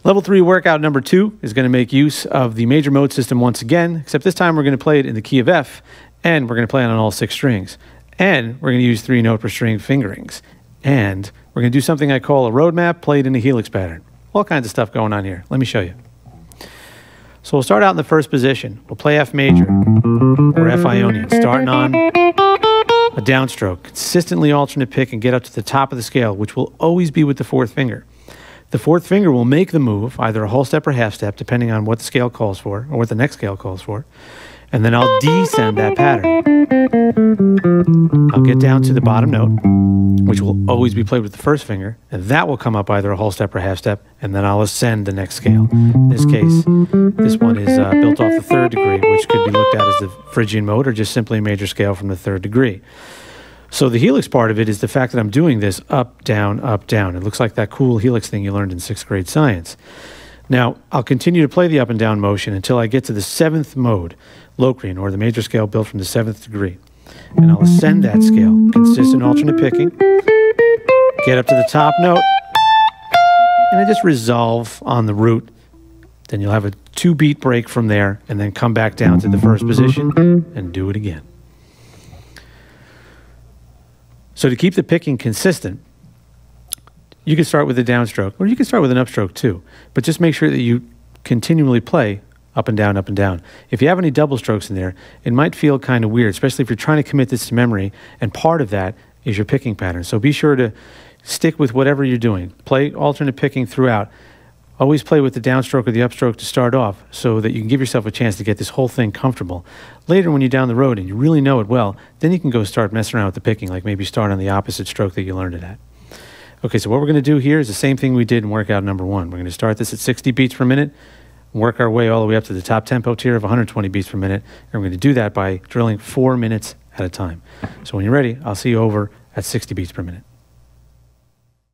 Level 3 workout number 2 is going to make use of the major mode system once again, except this time we're going to play it in the key of F, and we're going to play it on all 6 strings. And we're going to use 3 note per string fingerings. And we're going to do something I call a roadmap played in a helix pattern. All kinds of stuff going on here. Let me show you. So we'll start out in the first position. We'll play F major, or F Ionian, starting on a downstroke. Consistently alternate pick and get up to the top of the scale, which will always be with the 4th finger. The 4th finger will make the move, either a whole step or half step, depending on what the scale calls for, or what the next scale calls for. And then I'll descend that pattern. I'll get down to the bottom note, which will always be played with the 1st finger, and that will come up either a whole step or half step, and then I'll ascend the next scale. In this case, this one is built off the 3rd degree, which could be looked at as the Phrygian mode, or just simply a major scale from the 3rd degree. So the helix part of it is the fact that I'm doing this up, down, up, down. It looks like that cool helix thing you learned in 6th grade science. Now, I'll continue to play the up and down motion until I get to the 7th mode, Locrian, or the major scale built from the 7th degree. And I'll ascend that scale, consistent alternate picking, get up to the top note, and I just resolve on the root. Then you'll have a 2-beat break from there, and then come back down to the 1st position and do it again. So to keep the picking consistent, you can start with a downstroke, or you can start with an upstroke too, but just make sure that you continually play up and down, up and down. If you have any double strokes in there, it might feel kind of weird, especially if you're trying to commit this to memory, and part of that is your picking pattern. So be sure to stick with whatever you're doing. Play alternate picking throughout. Always play with the downstroke or the upstroke to start off so that you can give yourself a chance to get this whole thing comfortable. Later, when you're down the road and you really know it well, then you can go start messing around with the picking, like maybe start on the opposite stroke that you learned it at. Okay, so what we're going to do here is the same thing we did in workout number 1. We're going to start this at 60 beats per minute, work our way all the way up to the top tempo tier of 120 beats per minute, and we're going to do that by drilling 4 minutes at a time. So when you're ready, I'll see you over at 60 beats per minute.